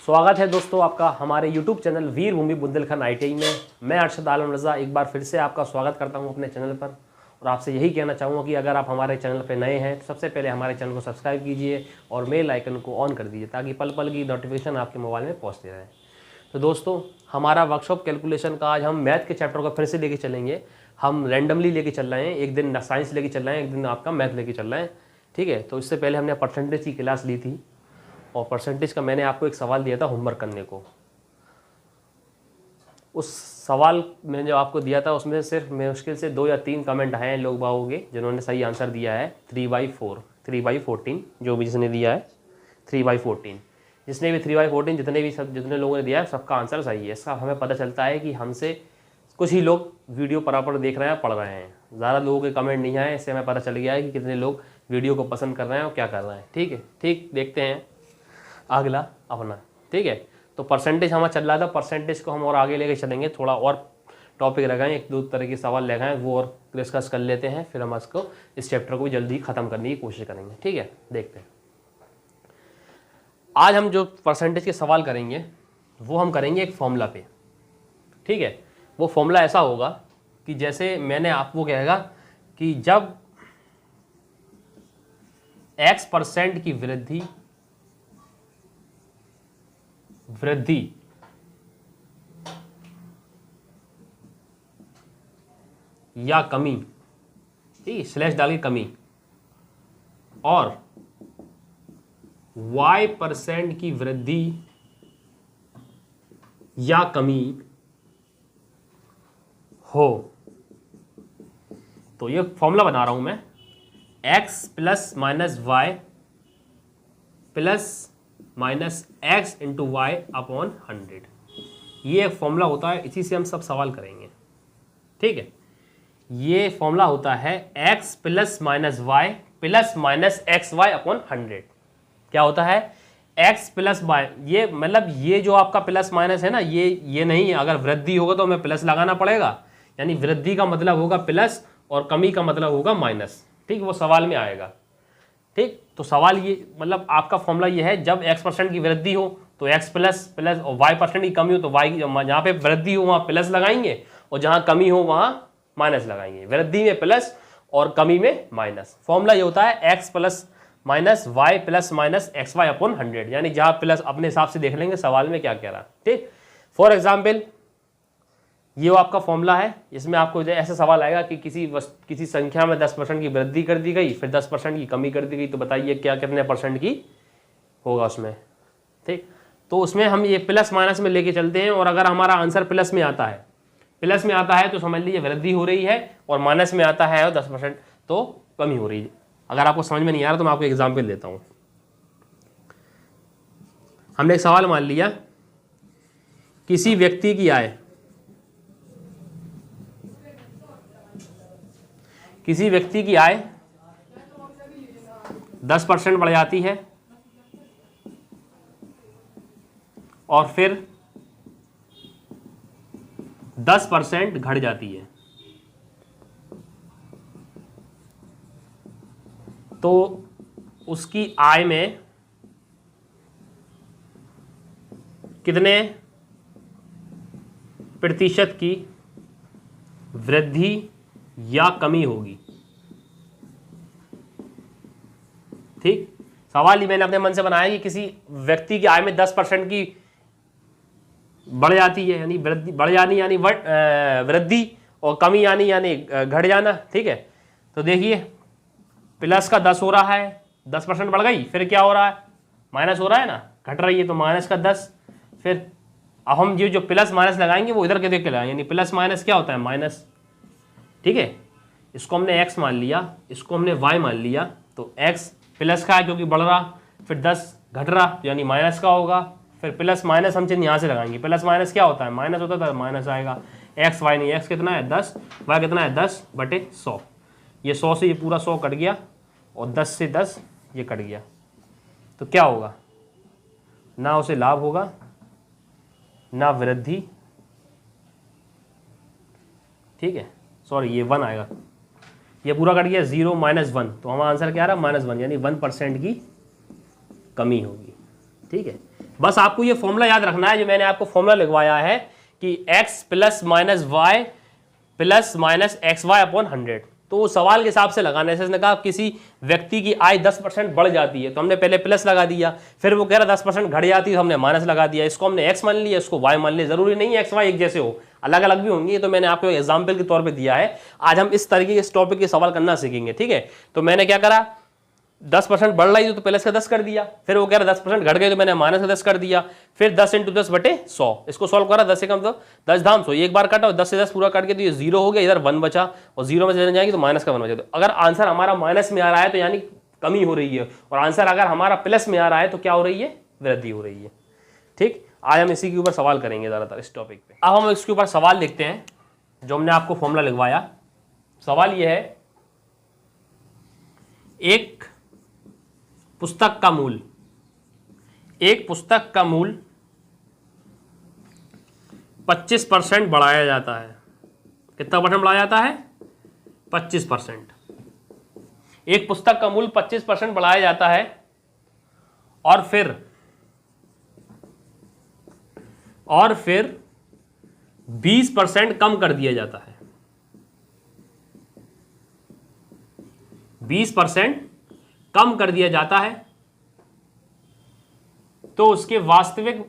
स्वागत है दोस्तों आपका हमारे YouTube चैनल वीर भूमि बुंदेलखंड ITI में। मैं अरशद आलम रज़ा एक बार फिर से आपका स्वागत करता हूं अपने चैनल पर और आपसे यही कहना चाहूँगा कि अगर आप हमारे चैनल पर नए हैं तो सबसे पहले हमारे चैनल को सब्सक्राइब कीजिए और बेल आइकन को ऑन कर दीजिए ताकि पल पल की नोटिफिकेशन आपके मोबाइल में पहुँचती रहे। तो दोस्तों हमारा वर्कशॉप कैलकुलेशन का आज हम मैथ के चैप्टर को फिर से लेके चलेंगे। हम रैंडमली लेके चल रहे हैं, एक दिन साइंस लेके चल रहे हैं, एक दिन आपका मैथ लेके चल रहे हैं, ठीक है। तो इससे पहले हमने परसेंटेज की क्लास ली थी और परसेंटेज का मैंने आपको एक सवाल दिया था होमवर्क करने को। उस सवाल में जो आपको दिया था उसमें से सिर्फ मुश्किल से 2 या 3 कमेंट आए हैं लोग बागों के जिन्होंने सही आंसर दिया है 3/4, 3/14 जो भी जिसने दिया है 3/14, जिसने भी 3/14 जितने लोगों ने दिया है सबका आंसर सही है। इसका हमें पता चलता है कि हमसे कुछ ही लोग वीडियो बराबर देख रहे हैं, पढ़ रहे हैं, ज़्यादा लोगों के कमेंट नहीं आए। इससे हमें पता चल गया है कि कितने लोग वीडियो को पसंद कर रहे हैं और क्या कर रहे हैं, ठीक है। ठीक, देखते हैं अगला अपना, ठीक है। तो परसेंटेज हमारा चल रहा था, परसेंटेज को हम और आगे लेके चलेंगे, थोड़ा और टॉपिक लगाएं, 1-2 तरह के सवाल लगाएं, वो और डिस्कस कर लेते हैं, फिर हम इसको इस चैप्टर को भी जल्दी ख़त्म करने की कोशिश करेंगे, ठीक है। देखते हैं आज हम जो परसेंटेज के सवाल करेंगे वो हम करेंगे एक फॉर्मूला पे, ठीक है। वो फॉर्मूला ऐसा होगा कि जैसे मैंने आपको कहेगा कि जब X% की वृद्धि या कमी, ठीक है, स्लैश डाल के कमी, और Y% की वृद्धि या कमी हो, तो ये फॉर्मूला बना रहा हूं मैं, x + - y + -x × y/100। ये एक फॉर्मूला होता है, इसी से हम सब सवाल करेंगे, ठीक है। ये फॉर्मूला होता है x + - y + -xy/100। क्या होता है x + y, ये मतलब ये जो आपका प्लस माइनस है ना, ये नहीं है। अगर वृद्धि होगा तो हमें प्लस लगाना पड़ेगा, यानी वृद्धि का मतलब होगा प्लस और कमी का मतलब होगा माइनस, ठीक, वो सवाल में आएगा, ठीक। तो सवाल ये मतलब आपका फॉर्मूला ये है, जब X% की वृद्धि हो तो x प्लस और Y% की कमी हो तो y, जहाँ पे वृद्धि हो वहाँ प्लस लगाएंगे और जहाँ कमी हो वहाँ माइनस लगाएंगे। वृद्धि में प्लस और कमी में माइनस। फॉर्मूला ये होता है x + - y + -xy/100, यानी जहाँ प्लस अपने हिसाब से देख लेंगे सवाल में क्या कह रहा है, ठीक। फॉर एग्जाम्पल ये आपका फॉर्मूला है, इसमें आपको ऐसा सवाल आएगा कि किसी संख्या में 10% की वृद्धि कर दी गई, फिर 10% की कमी कर दी गई, तो बताइए क्या कितने % की होगा उसमें, ठीक। तो उसमें हम ये प्लस माइनस में लेके चलते हैं, और अगर हमारा आंसर प्लस में आता है तो समझ लीजिए वृद्धि हो रही है, और माइनस में आता है 10% तो कमी हो रही है। अगर आपको समझ में नहीं आ रहा तो मैं आपको एग्जाम्पल देता हूँ। हमने एक सवाल मान लिया, किसी व्यक्ति की आय 10% बढ़ जाती है और फिर 10% घट जाती है, तो उसकी आय में कितने प्रतिशत की वृद्धि या कमी होगी, ठीक। सवाल ही मैंने अपने मन से बनाया कि किसी व्यक्ति की आय में 10% की बढ़ जाती है, यानी वृद्धि बढ़ जानी यानी वृद्धि, और कमी यानी घट जाना, ठीक है। तो देखिए प्लस का 10 हो रहा है, 10% बढ़ गई, फिर क्या हो रहा है, माइनस हो रहा है ना, घट रही है, तो माइनस का 10। फिर अब हम जो प्लस माइनस लगाएंगे वो इधर के देख के लगाएंगे, यानी प्लस माइनस क्या होता है, माइनस, ठीक है। इसको हमने x मान लिया, इसको हमने y मान लिया, तो x प्लस का है क्योंकि बढ़ रहा, फिर 10 घट रहा यानी माइनस का होगा, फिर प्लस माइनस हम चिन्ह यहाँ से लगाएंगे, प्लस माइनस क्या होता है, माइनस होता था, माइनस आएगा। x y नहीं, x कितना है 10, y कितना है 10/100, ये 100 से ये पूरा 100 कट गया और 10 से 10 ये कट गया, तो क्या होगा, ना उसे लाभ होगा ना वृद्धि, ठीक है। सॉरी ये 1 आएगा, ये पूरा कट गया 0 -1, तो हमारा आंसर क्या आ रहा है -1, यानी 1% की कमी होगी, ठीक है। बस आपको ये फॉर्मूला याद रखना है जो मैंने आपको फॉर्मूला लिखवाया है कि x plus minus Y plus minus x Y upon 100। तो सवाल के हिसाब से लगाना है। इसने कहा किसी व्यक्ति की आय 10% बढ़ जाती है तो हमने पहले प्लस लगा दिया, फिर वो कह रहा 10% घट जाती है तो हमने माइनस लगा दिया। इसको हमने x मान लिया, इसको y मान लिया। जरूरी नहीं है x y एक जैसे हो, अलग अलग भी होंगे। तो मैंने आपको एग्जाम्पल के तौर पर दिया है। आज हम इस तरीके के इस टॉपिक के सवाल करना सीखेंगे, ठीक है। तो मैंने क्या करा, 10% बढ़ रही तो प्लस का 10 कर दिया, फिर वो कह रहा 10% घट गए तो मैंने माइनस का 10 कर दिया, फिर 10 × 10 बटे 100। इसको सॉल्व करा, 10 से कम तो 10 धाम 100, एक बार काटा और 10 से 10 पूरा काट के तो ये 0 हो गया, इधर 1 बचा और 0 में से जाएंगे तो माइनस का 1 बचा। तो अगर आंसर हमारा माइनस में आ रहा है तो यानी कमी हो रही है, और आंसर अगर हमारा प्लस में आ रहा है तो क्या हो रही है, वृद्धि हो रही है। ठीक, आज हम इसी के ऊपर सवाल करेंगे ज़्यादातर इस टॉपिक पे। अब हम इसके ऊपर सवाल लिखते हैं जो हमने आपको फॉर्मूला लिखवाया। सवाल ये है, एक पुस्तक का मूल, एक पुस्तक का मूल 25% बढ़ाया जाता है। कितना परसेंट बढ़ाया जाता है, 25%। एक पुस्तक का मूल 25% बढ़ाया जाता है और फिर 20% कम कर दिया जाता है। 20% कम कर दिया जाता है तो उसके वास्तविक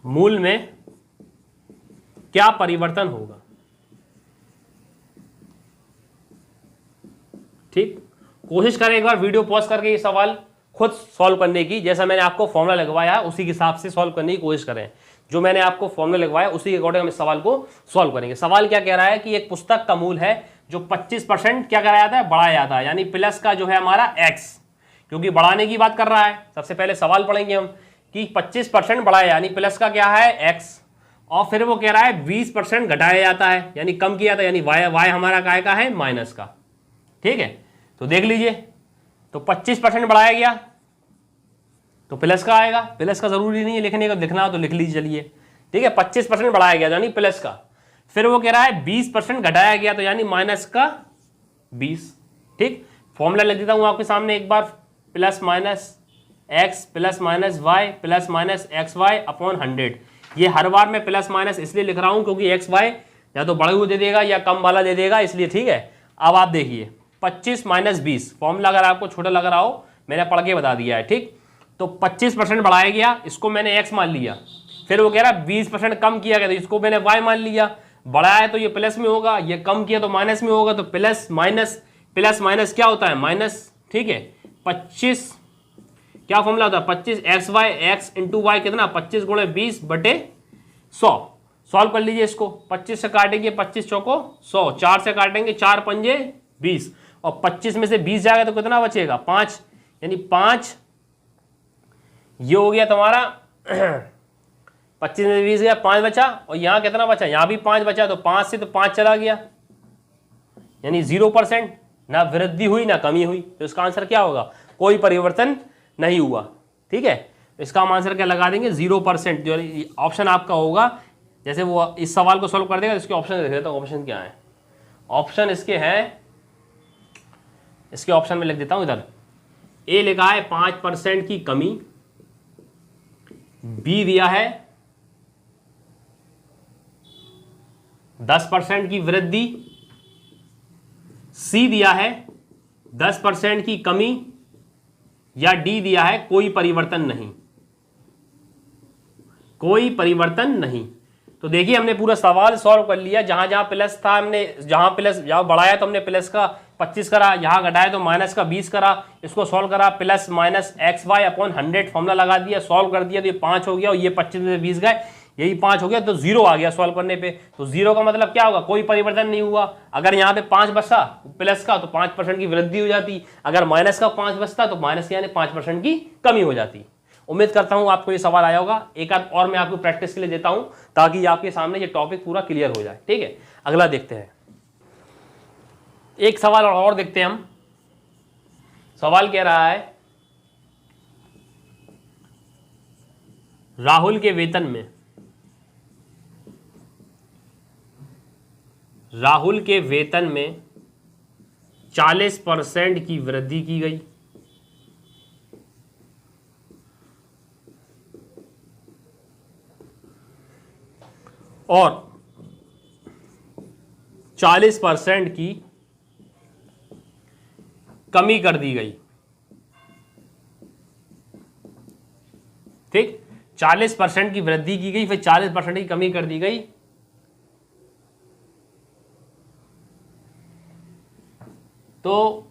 मूल में क्या परिवर्तन होगा। ठीक, कोशिश करें एक बार वीडियो पॉज करके ये सवाल खुद सॉल्व करने की। जैसा मैंने आपको फॉर्मूला लगवाया उसी के हिसाब से सॉल्व करने की कोशिश करें। जो मैंने आपको फॉर्मूला लगवाया उसी के अकॉर्डिंग हम इस सवाल को सॉल्व करेंगे। सवाल क्या कह रहा है कि एक पुस्तक का मूल है जो 25% क्या कराया जाता है, बढ़ाया जाता है, यानी प्लस का जो है हमारा x, क्योंकि बढ़ाने की बात कर रहा है। सबसे पहले सवाल पढ़ेंगे हम कि 25% बढ़ाया यानी प्लस का क्या है x, और फिर वो कह रहा है 20% घटाया जाता है यानी कम किया था, यानी y हमारा काय का है, माइनस का। ठीक है, तो देख लीजिए, तो 25% बढ़ाया गया तो प्लस का आएगा। प्लस का जरूरी नहीं है लिखने का, लिखना हो तो लिख लीजिए, चलिए ठीक है। 25% बढ़ाया गया यानी प्लस का, फिर वो कह रहा है 20% घटाया गया तो यानी माइनस का 20। ठीक, फॉर्मूला लिख देता हूं आपके सामने एक बार, plus minus x plus minus Y plus minus x Y upon 100। ये हर बार मैं प्लस माइनस इसलिए लिख रहा हूं क्योंकि एक्स वाई या तो बड़े हुए दे देगा या कम वाला दे देगा, इसलिए। ठीक है, अब आप देखिए 25 माइनस 20, फॉर्मूला अगर आपको छोटा लग रहा हो मैंने पढ़ के बता दिया है। ठीक, तो 25% बढ़ाया गया, इसको मैंने x मान लिया, फिर वो कह रहा है 20% कम किया गया तो इसको मैंने y मान लिया। बढ़ाया तो ये प्लस में होगा, ये कम किया तो माइनस में होगा, तो प्लस माइनस क्या होता है, माइनस। ठीक है, 25 क्या फॉर्मूला होता है, 25 x y x into y कितना, 25 गुणे 20 बटे 100। सॉल्व कर लीजिए इसको, 25 से काटेंगे 25 चौको 100, 4 से काटेंगे 4 पंजे 20, और 25 में से 20 जाएगा तो कितना बचेगा, 5, यानी 5। ये हो गया तुम्हारा 25 में 20 गया, 5 बचा, और यहां कितना बचा, यहां भी 5 बचा, तो 5 से तो 5 चला गया, यानी 0%, ना वृद्धि हुई ना कमी हुई। तो इसका आंसर क्या होगा, कोई परिवर्तन नहीं हुआ। ठीक है, तो इसका हम आंसर क्या लगा देंगे, 0%। जो ऑप्शन आपका होगा, जैसे वो इस सवाल को सोल्व कर देगा, इसके ऑप्शन लिख देता हूं। ऑप्शन क्या है, ऑप्शन इसके हैं, इसके ऑप्शन में लिख देता हूं इधर। ए लिखा है 5% की कमी, बी दिया है 10% की वृद्धि, सी दिया है 10% की कमी, या डी दिया है कोई परिवर्तन नहीं, कोई परिवर्तन नहीं। तो देखिए हमने पूरा सवाल सॉल्व कर लिया। जहां जहां प्लस था हमने, जहां बढ़ाया तो हमने प्लस का 25 करा, यहां घटाया तो माइनस का 20 करा, इसको सॉल्व करा, plus minus x Y upon 100 formula लगा दिया, सॉल्व कर दिया तो ये 5 हो गया, और ये 25 में 20 गए, यही 5 हो गया, तो 0 आ गया सॉल्व करने पे। तो 0 का मतलब क्या होगा, कोई परिवर्तन नहीं हुआ। अगर यहाँ पे 5 बचता प्लस का तो 5% की वृद्धि हो जाती, अगर माइनस का 5 बचता तो माइनस यानी 5% की कमी हो जाती। उम्मीद करता हूं आपको ये सवाल आया होगा। एक आध और मैं आपको प्रैक्टिस के लिए देता हूं ताकि आपके सामने ये टॉपिक पूरा क्लियर हो जाए। ठीक है, अगला देखते हैं, एक सवाल और देखते हैं हम। सवाल कह रहा है, राहुल के वेतन में 40% की वृद्धि की गई, और 40% की कमी कर दी गई। ठीक, 40% की वृद्धि की गई, फिर 40% की कमी कर दी गई। तो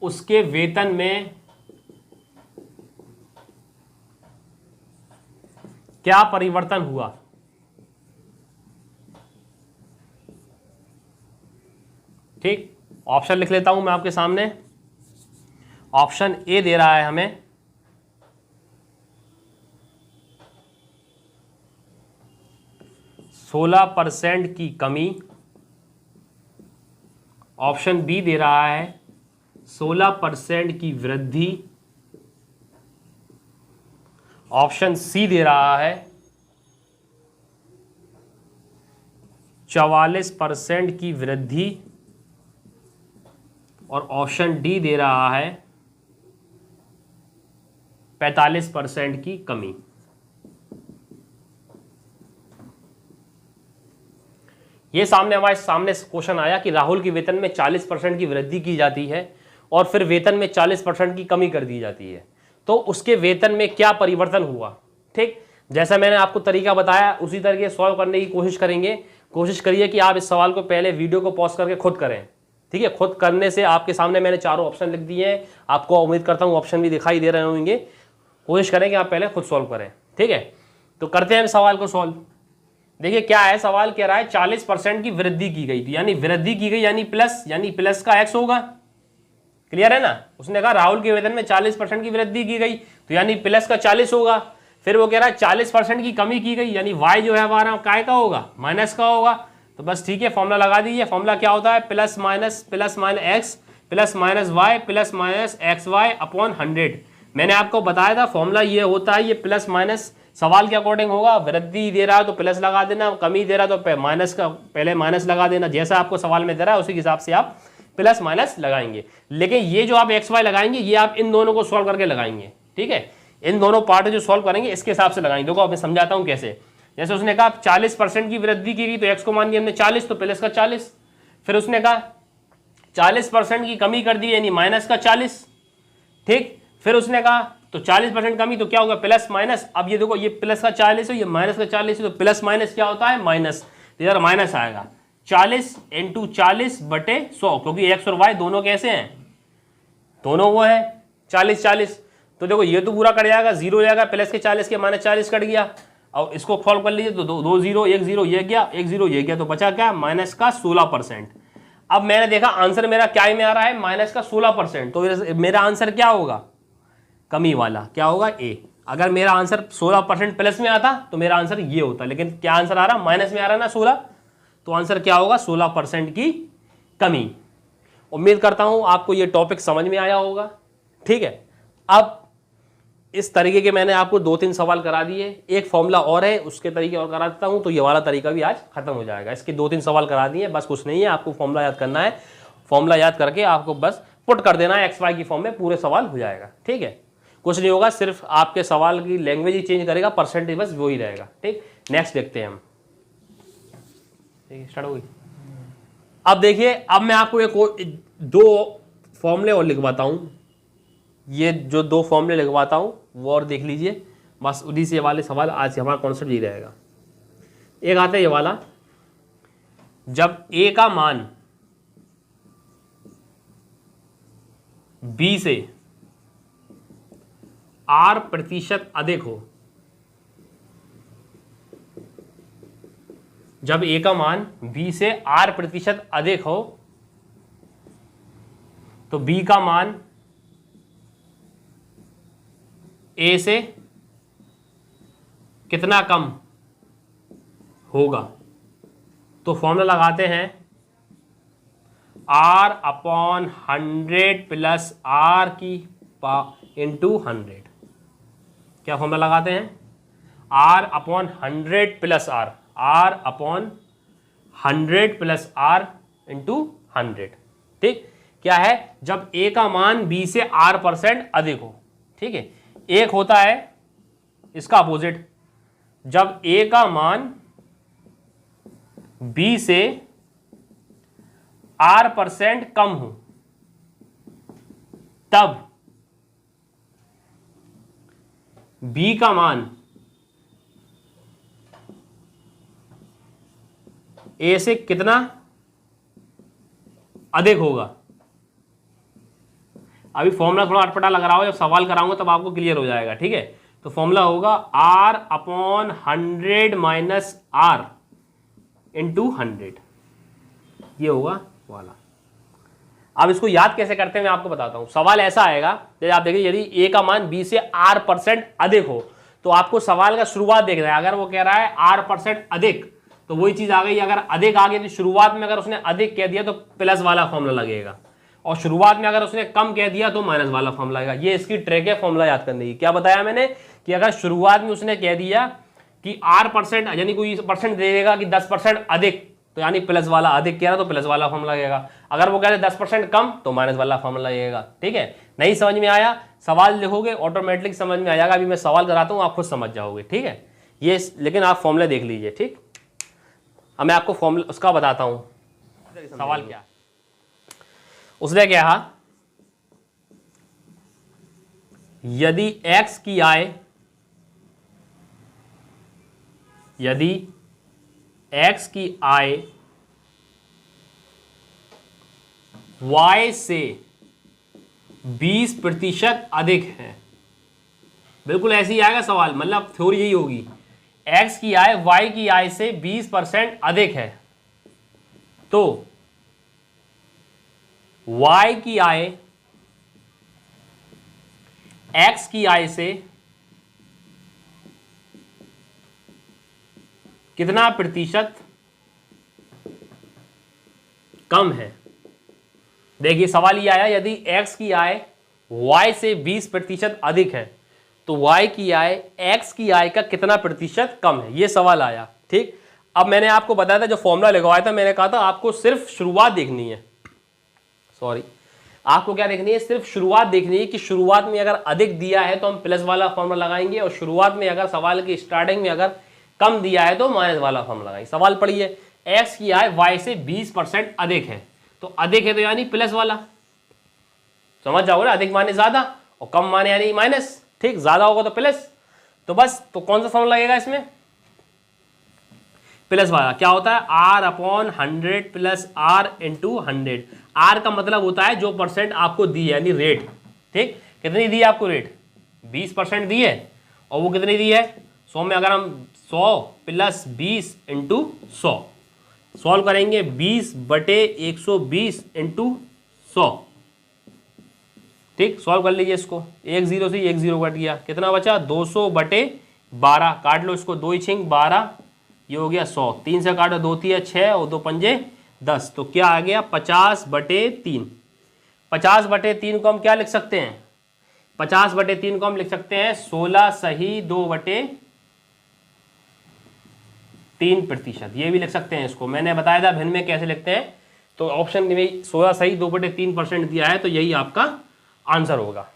उसके वेतन में क्या परिवर्तन हुआ? ठीक, ऑप्शन लिख लेता हूं मैं आपके सामने। ऑप्शन ए दे रहा है हमें 16% की कमी, ऑप्शन बी दे रहा है 16% की वृद्धि, ऑप्शन सी दे रहा है 44% की वृद्धि, और ऑप्शन डी दे रहा है 45% की कमी। ये हमारे सामने क्वेश्चन आया कि राहुल के वेतन में 40% की वृद्धि की जाती है और फिर वेतन में 40% की कमी कर दी जाती है, तो उसके वेतन में क्या परिवर्तन हुआ। ठीक, जैसा मैंने आपको तरीका बताया उसी तरीके सॉल्व करने की कोशिश करेंगे। कोशिश करिए कि आप इस सवाल को पहले वीडियो को पॉज करके खुद करें। ठीक है, खुद करने से आपके सामने मैंने चारों ऑप्शन लिख दिए हैं, आपको उम्मीद करता हूँ ऑप्शन भी दिखाई दे रहे होंगे। कोशिश करें कि आप पहले खुद सॉल्व करें। ठीक है, तो करते हैं सवाल को सॉल्व। देखिए क्या है, सवाल कह रहा है 40% की वृद्धि की गई थी, यानी वृद्धि की गई यानी प्लस का एक्स होगा। क्लियर है ना, उसने कहा राहुल के वेतन में 40% की वृद्धि की गई तो यानी प्लस का 40 होगा। फिर वो कह रहा है 40% की कमी की गई यानी वाई जो है हमारा काय का होगा, माइनस का होगा। तो बस ठीक है, फॉर्मूला लगा दीजिए। फॉर्मूला क्या होता है, plus minus x plus minus Y plus minus x Y upon 100। मैंने आपको बताया था फॉर्मूला ये होता है, ये प्लस माइनस सवाल के अकॉर्डिंग होगा। वृद्धि दे रहा है तो प्लस लगा देना, कमी दे रहा है तो माइनस का पहले माइनस लगा देना। जैसा आपको सवाल में दे रहा है उसी हिसाब से आप प्लस माइनस लगाएंगे। लेकिन ये जो आप एक्स वाई लगाएंगे ये आप इन दोनों को सॉल्व करके लगाएंगे। ठीक है, इन दोनों पार्ट जो सॉल्व करेंगे इसके हिसाब से लगाएंगे। देखो मैं समझाता हूं कैसे। जैसे उसने कहा 40% की वृद्धि की गई तो एक्स को मान दिया हमने 40 तो प्लस का 40। फिर उसने कहा 40% की कमी कर दी यानी माइनस का 40। ठीक, फिर उसने कहा तो 40% कमी तो क्या होगा, प्लस माइनस। अब ये देखो ये प्लस का 40 है, ये माइनस का 40 है, तो प्लस माइनस क्या होता है, माइनस। तो इधर माइनस आएगा 40 × 40/100, क्योंकि एक्स और वाई दोनों कैसे हैं, दोनों वो है 40। तो देखो ये तो पूरा कट जाएगा, जीरो हो जाएगा, प्लस के 40 के माइनस 40 कट गया। और इसको सॉल्व कर लीजिए तो दो जीरो, एक जीरो ये गया, एक जीरो ये गया, तो बचा क्या, माइनस का 16%। अब मैंने देखा आंसर मेरा क्या में आ रहा है, माइनस का 16%। तो मेरा आंसर क्या होगा, कमी वाला क्या होगा, ए। अगर मेरा आंसर 16% प्लस में आता तो मेरा आंसर ये होता, लेकिन क्या आंसर आ रहा, माइनस में आ रहा ना 16, तो आंसर क्या होगा, 16% की कमी। उम्मीद करता हूं आपको ये टॉपिक समझ में आया होगा। ठीक है, अब इस तरीके के मैंने आपको 2-3 सवाल करा दिए, एक फॉर्मूला और है उसके तरीके और करा देता हूं, तो ये वाला तरीका भी आज खत्म हो जाएगा। इसके 2-3 सवाल करा दिए, बस कुछ नहीं है, आपको फॉर्मूला याद करना है। फॉर्मूला याद करके आपको बस पुट कर देना है एक्स वाई की फॉर्म में, पूरे सवाल हो जाएगा। ठीक है, कुछ नहीं होगा, सिर्फ आपके सवाल की लैंग्वेज ही चेंज करेगा, परसेंटेज बस वो ही रहेगा। ठीक, नेक्स्ट देखते हैं हम। ठीक है, स्टार्ट हो गई। अब देखिए, अब मैं आपको एक 2 फॉर्मूले और लिखवाता हूं। ये जो 2 फॉर्मूले लिखवाता हूं वो और देख लीजिए, बस उन्हीं से वाले सवाल आज हमारा कॉन्सेप्ट यही रहेगा। एक आता है ये वाला, जब ए का मान बी से R% अधिक हो, जब ए का मान बी से R% अधिक हो तो बी का मान ए से कितना कम होगा। तो फॉर्मूला लगाते हैं R/100 + R × 100। क्या फॉर्मूला लगाते हैं, R/100 + R, R/100 + R × 100। ठीक, क्या है, जब ए का मान बी से r% अधिक हो। ठीक है, एक होता है इसका अपोजिट, जब ए का मान बी से r% कम हो, तब बी का मान ए से कितना अधिक होगा। अभी फॉर्मूला थोड़ा अटपटा लग रहा हो, जब सवाल कराऊंगा तब आपको क्लियर हो जाएगा। ठीक है, तो फॉर्मूला होगा r/100 माइनस r इंटू 100, ये होगा वाला। अब इसको याद कैसे करते हैं मैं आपको बताता हूं। सवाल ऐसा आएगा, जैसे आप देखिए यदि a का मान b से r% अधिक हो, तो आपको सवाल का शुरुआत देखना है। अगर वो कह रहा है r% अधिक, तो वही चीज आ गई। अगर अधिक आ गई तो शुरुआत में अगर उसने अधिक कह दिया तो प्लस वाला फॉर्मूला लगेगा, और शुरुआत में अगर उसने कम कह दिया तो माइनस वाला फॉर्मूला लगेगा। ये इसकी ट्रिक है फॉर्मूला याद करने की। क्या बताया मैंने कि अगर शुरुआत में उसने कह दिया कि r% यानी कोई परसेंट दे देगा कि 10% अधिक, तो यानी प्लस वाला, अधिक कह रहा तो प्लस वाला फॉर्मूला लगेगा। अगर वो कह रहे 10% कम तो माइनस वाला फॉर्मूला लगेगा। ठीक है, नहीं समझ में आया, सवाल लिखोगे ऑटोमेटिक समझ में आ जाएगा। अभी मैं सवाल कराता हूँ, आप खुद समझ जाओगे। ठीक है, ये लेकिन आप फॉर्मूले देख लीजिए। ठीक, अब मैं आपको फॉर्मूला उसका बताता हूं। सवाल क्या है, उसने क्या कहा, यदि x की आय, यदि x की आय y से 20% अधिक है। बिल्कुल ऐसे ही आएगा सवाल, मतलब थ्योरी यही होगी। x की आय y की आय से 20% अधिक है, तो y की आय x की आय से कितना प्रतिशत कम है। देखिए सवाल ये आया, यदि x की आय y से 20% अधिक है, तो y की आय x की आय का कितना प्रतिशत कम है, ये सवाल आया। ठीक, अब मैंने आपको बताया था, जो फॉर्मूला लिखवाया था, मैंने कहा था आपको सिर्फ शुरुआत देखनी है। सॉरी, आपको क्या देखनी है, सिर्फ शुरुआत देखनी है कि शुरुआत में अगर अधिक दिया है तो हम प्लस वाला फॉर्मूला लगाएंगे, और शुरुआत में अगर सवाल की स्टार्टिंग में अगर कम दिया है तो माइनस वाला फॉर्मूला लगाएंगे। सवाल पढ़िए, x की आय y से 20% अधिक है, तो अधिक है तो यानी प्लस वाला, समझ जाओगे ना, अधिक माने ज्यादा और कम माने यानी माइनस। ठीक, ज्यादा होगा तो प्लस, तो बस तो कौन सा फॉर्मूला लगेगा इसमें, प्लस वाला। क्या होता है, r/100 plus r into 100। r का मतलब होता है जो परसेंट आपको दी है, यानी रेट। ठीक, कितनी दी है आपको रेट, 20% दी है, और वो कितनी दी है 100 में। अगर हम 100 प्लस 20 इंटू 100 सॉल्व करेंगे, 20/120 इंटू 100। ठीक, सॉल्व कर लीजिए इसको, 1 0 से 1 0 कट गया, कितना बचा 200/12। काट लो इसको, 2 × 12, ये हो गया 100। 3 से काटो, 2 3 6 और 2 5 10, तो क्या आ गया 50/3। 50/3 को हम क्या लिख सकते हैं, 50/3 को हम लिख सकते हैं 16 सही 2/3%। ये भी लिख सकते हैं इसको, मैंने बताया था भिन्न में कैसे लिखते हैं। तो ऑप्शन में 16 सही 2/3% दिया है, तो यही आपका आंसर होगा।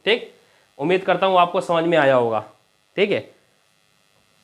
ठीक, उम्मीद करता हूं आपको समझ में आया होगा। ठीक है,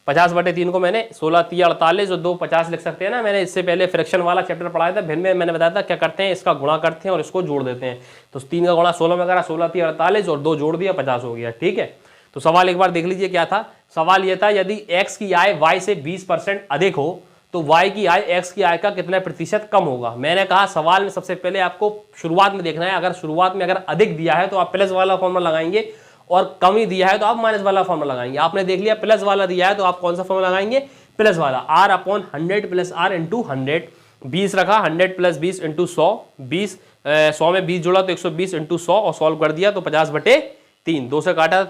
50/3 को मैंने 16 3 48 और 2 50 लिख सकते हैं ना। मैंने इससे पहले फ्रैक्शन वाला चैप्टर पढ़ाया था भिन्न में, मैंने बताया था क्या करते हैं, इसका गुणा करते हैं और इसको जोड़ देते हैं। तो 3 का गुणा 16 में करा, 16 3 48 और 2 जोड़ दिया, 50 हो गया। ठीक है, तो सवाल एक बार देख लीजिए क्या था। सवाल यह था, यदि x की आय y से 20% अधिक हो, तो y की आय x की आय का कितना प्रतिशत कम होगा। मैंने कहा सवाल में सबसे पहले आपको शुरुआत में देखना है। अगर शुरुआत में अगर अधिक दिया है तो आप प्लस वाला फॉर्मूला लगाएंगे, और कम ही दिया है तो आप माइनस वाला फॉर्मूला लगाएंगे। आपने देख लिया प्लस वाला दिया है तो आप कौन सा फॉर्मूला लगाएंगे, प्लस वाला। r/100 प्लस r इंटू 100, 20 रखा, 100 प्लस 20 इंटू 100, 20 100 में 20 जोड़ा तो 120 इंटू 100 और सॉल्व कर दिया तो 50/3। 2 से काटा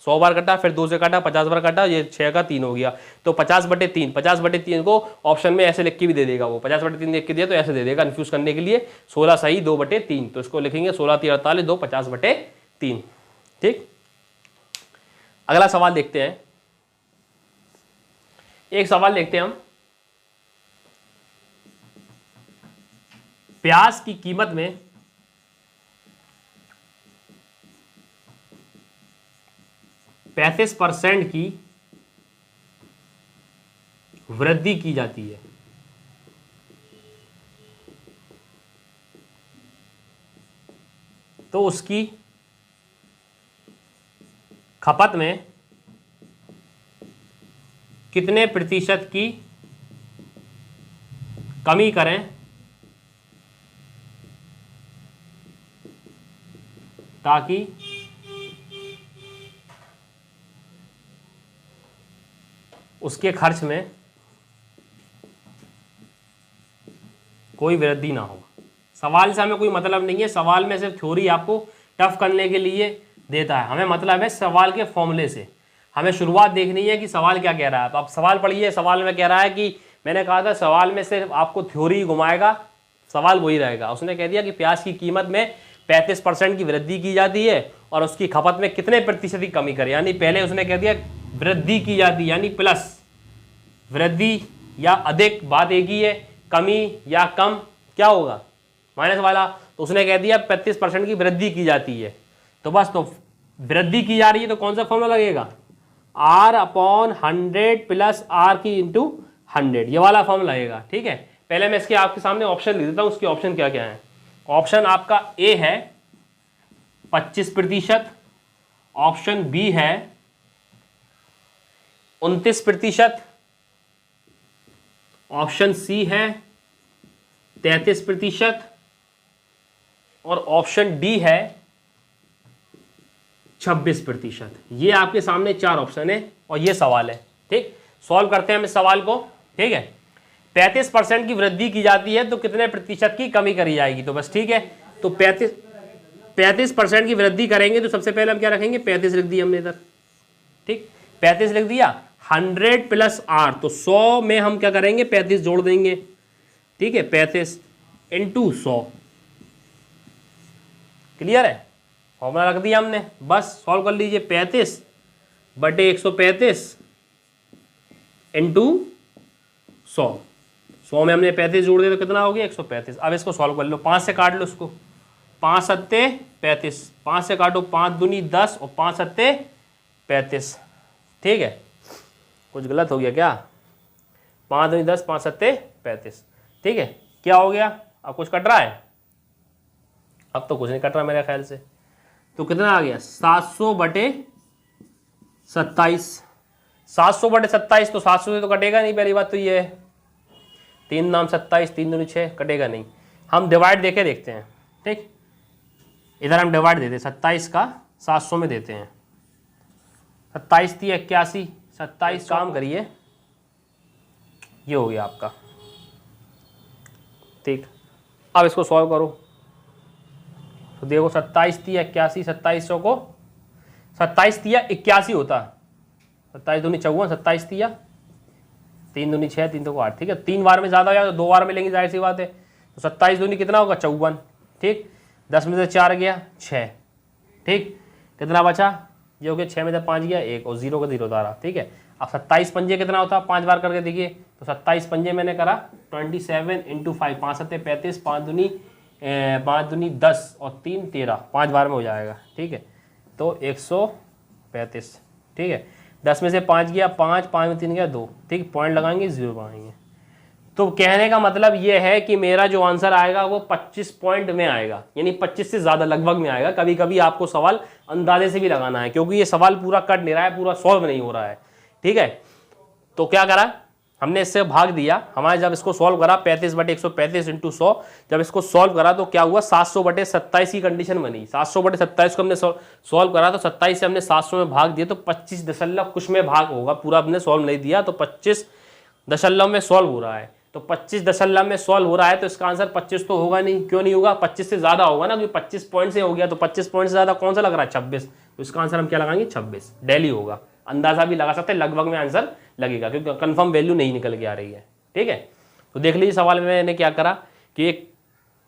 100 बार कटा, फिर 2 से काटा 50 बार काटा, ये 6 का 3 हो गया, तो 50/3। 50/3 को ऑप्शन में ऐसे लिख के भी दे देगा वो, 50/3 लिख के दिया तो ऐसे दे देगा कंफ्यूज करने के लिए। 16 सही 2/3, तो इसको लिखेंगे 16 3 48 2 50/3। ठीक, अगला सवाल देखते हैं। एक सवाल देखते हैं हम, प्याज की कीमत में 35% की वृद्धि की जाती है, तो उसकी खपत में कितने प्रतिशत की कमी करें ताकि उसके खर्च में कोई वृद्धि ना हो। सवाल से हमें कोई मतलब नहीं है, सवाल में सिर्फ थ्योरी आपको टफ करने के लिए देता है, हमें मतलब है सवाल के फॉर्मूले से। हमें शुरुआत देखनी है कि सवाल क्या कह रहा है। तो आप सवाल पढ़िए, सवाल में कह रहा है कि मैंने कहा था सवाल में सिर्फ आपको थ्योरी घुमाएगा, सवाल वही रहेगा। उसने कह दिया कि प्याज की कीमत में 35% की वृद्धि की जाती है और उसकी खपत में कितने प्रतिशत की कमी करे। यानी पहले उसने कह दिया वृद्धि की जाती है यानी प्लस, वृद्धि या अधिक बात एक ही है, कमी या कम क्या होगा माइनस वाला। तो उसने कह दिया 35% की वृद्धि की जाती है, तो बस तो वृद्धि की जा रही है तो कौन सा फॉर्मूला लगेगा, R/100 प्लस R की इंटू 100, ये वाला फॉर्मूला लगेगा। ठीक है, पहले मैं इसके आपके सामने ऑप्शन लिख देता हूँ, उसके ऑप्शन क्या क्या है। ऑप्शन आपका ए है 25%, ऑप्शन बी है 29%, ऑप्शन सी है 33% और ऑप्शन डी है 26%। ये आपके सामने 4 ऑप्शन है और ये सवाल है। ठीक, सॉल्व करते हैं हम इस सवाल को। ठीक है, 35% की वृद्धि की जाती है तो कितने प्रतिशत की कमी करी जाएगी। तो बस ठीक है, तो 35% की वृद्धि करेंगे तो सबसे पहले हम क्या रखेंगे, 35 लिख दिया हमने इधर। ठीक, 35 लिख दिया, 100 प्लस R, तो 100 में हम क्या करेंगे 35 जोड़ देंगे। ठीक है, 35 इंटू 100, क्लियर है, फॉर्मूला रख दिया हमने। बस सॉल्व कर लीजिए, 35 बटे 135 इंटू 100, 100 में हमने 35 जोड़ दिया तो कितना हो गया 135। अब इसको सॉल्व कर लो, 5 से काट लो इसको, 5 सत्ते 35, 5 से काटो 5 दूनी 10 और 5 सत्ते 35। ठीक है, कुछ गलत हो गया क्या, 5 दूनी 10, 5 सत्ते 35। ठीक है, क्या हो गया, अब कुछ कट रहा है, अब तो कुछ नहीं कट रहा मेरे ख्याल से। तो कितना आ गया 700 बटे 27, 700 बटे 27, तो 700 से तो कटेगा नहीं, पहली बात तो ये है, 3 नाम 27, 3 दूनी 6, कटेगा नहीं। हम डिवाइड देके देखते हैं। ठीक, इधर हम डिवाइड देते हैं, 27 का 700 में देते हैं, 27 थी 81, 27 काम करिए, ये हो गया आपका। ठीक, अब इसको सॉल्व करो तो देखो 27 थी 81, 2700 को 27 थी 81 होता, 27 दूनी 54, 27 थी 3 दूनी 6, 3 को 8। ठीक है, 3 बार में ज़्यादा हो जाए तो 2 बार में लेंगे, जाहिर सी बात है। तो 27 दूनी कितना होगा 54। ठीक, 10 में से 4 गया 6। ठीक, कितना बचा, ये हो गया 6 में से 5 गया 1 और 0 का 0 उतारा। ठीक है, अब 27 पंजे कितना होता है, 5 बार करके देखिए, तो 27 पंजे मैंने करा 27 इंटू 5, 5 सत्ते 35, 5 दूनी 10 और 3 13, 5 बार में हो जाएगा। ठीक है, तो 135। ठीक है, 10 में से 5 गया 5, 5 में 3 गया 2। ठीक, पॉइंट लगाएंगे 0 बनाएंगे। तो कहने का मतलब ये है कि मेरा जो आंसर आएगा वो 25 पॉइंट में आएगा, यानी 25 से ज़्यादा लगभग में आएगा। कभी कभी आपको सवाल अंदाजे से भी लगाना है, क्योंकि ये सवाल पूरा कट नहीं रहा है, पूरा सॉल्व नहीं हो रहा है। ठीक है, तो क्या करा हमने, इससे भाग दिया। हमारे जब इसको सॉल्व करा 35 बटे 135 इंटू 100, जब इसको सॉल्व करा तो क्या हुआ 700 बटे 27 की कंडीशन बनी। 700 बटे 27 को हमने सॉल्व करा तो 27 से हमने 700 में भाग दिया तो 25 दशमलव कुछ में भाग होगा, पूरा हमने सॉल्व नहीं दिया, तो 25 दशमलव में सॉल्व हो रहा है। तो 25 दशमलव में सॉल्व हो रहा है तो इसका आंसर 25 तो होगा नहीं। क्यों नहीं होगा, 25 से ज़्यादा होगा ना, क्योंकि 25 पॉइंट से हो गया, तो 25 पॉइंट से ज़्यादा कौन सा लग रहा है 26, तो इसका आंसर हम क्या लगाएंगे 26। डेली होगा, अंदाजा भी लगा सकते हैं, लगभग में आंसर लगेगा क्योंकि कंफर्म वैल्यू नहीं निकल के आ रही है। ठीक है, तो देख लीजिए सवाल में मैंने क्या करा कि एक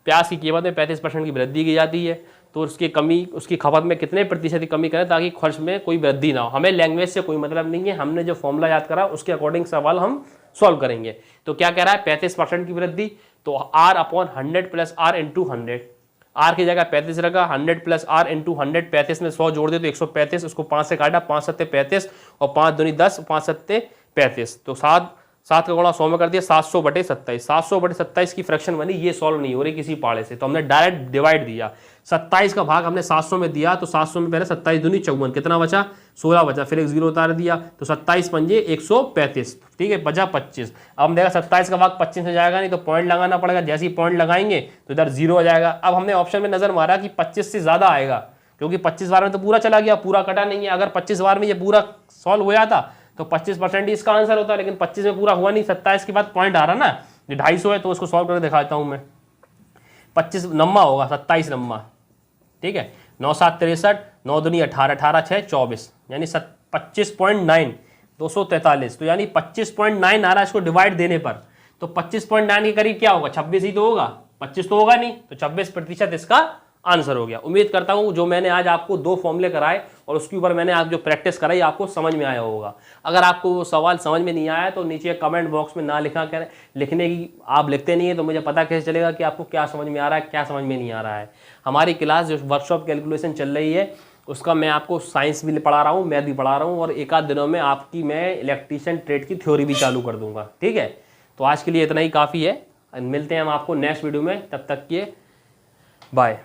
प्याज की कीमत में 35% की वृद्धि की जाती है, तो उसकी खपत में कितने प्रतिशत की कमी करें ताकि खर्च में कोई वृद्धि ना हो। हमें लैंग्वेज से कोई मतलब नहीं है, हमने जो फॉर्मूला याद करा उसके अकॉर्डिंग सवाल हम सॉल्व करेंगे। तो क्या कह रहा है 35% की वृद्धि, तो R/100 plus R into 100, are की जगह 35 रखा, 100 प्लस आर इंटू 100, 35 में 100 जोड़ दे तो 135, उसको 5 से काटा, 5 सत्ते 35 और 5 दूनी 10, 5 सत्ते 35, तो 7 का गुणा 100 में कर दिया, 700/27, 700/27 की फ्रैक्शन बनी, ये सॉल्व नहीं हो रही किसी पाड़े से, तो हमने डायरेक्ट डिवाइड दिया, 27 का भाग हमने 700 में दिया, तो 700 में पहले 27 दूनी 54, कितना बचा 16 बचा, फिर एक जीरो उतार दिया, तो 27 पंजे 135, ठीक है, बचा 25। अब हम देखा 27 का भाग 25 में जाएगा नहीं, तो पॉइंट लगाना पड़ेगा, जैसे ही पॉइंट लगाएंगे तो इधर जीरो आ जाएगा। अब हमने ऑप्शन में नजर मारा कि 25 से ज्यादा आएगा, क्योंकि 25 बार में तो पूरा चला गया, पूरा कटा नहीं है, अगर 25 बार में ये पूरा सॉल्व हो जाता तो 25% ही इसका आंसर होता, लेकिन 25 में पूरा हुआ नहीं, 27 के बाद पॉइंट आ रहा ना, 250 है, तो उसको सॉल्व करके दिखाता हूं मैं। 25 नम्मा होगा, 27 नम्मा, ठीक है, 9 7 63, 9 दूनी 18, 18 6 24, यानी 25.9, 243, तो यानी 25.9 आ रहा है इसको डिवाइड देने पर, तो 25.9 के करीब क्या होगा, 26 ही तो होगा, 25 तो होगा नहीं, तो 26% इसका आंसर हो गया। उम्मीद करता हूं जो मैंने आज आपको 2 फॉर्मूले कराए और उसके ऊपर मैंने आज जो प्रैक्टिस कराई आपको समझ में आया होगा। अगर आपको वो सवाल समझ में नहीं आया तो नीचे कमेंट बॉक्स में ना लिखा करें, लिखने की आप लिखते नहीं है तो मुझे पता कैसे चलेगा कि आपको क्या समझ में आ रहा है, क्या समझ में नहीं आ रहा है। हमारी क्लास जो वर्कशॉप कैलकुलेशन चल रही है उसका मैं आपको साइंस भी पढ़ा रहा हूँ, मैथ भी पढ़ा रहा हूँ, और एक आध दिनों में आपकी मैं इलेक्ट्रीशियन ट्रेड की थ्योरी भी चालू कर दूंगा, ठीक है। तो आज के लिए इतना ही काफ़ी है, मिलते हैं हम आपको नेक्स्ट वीडियो में, तब तक के बाय।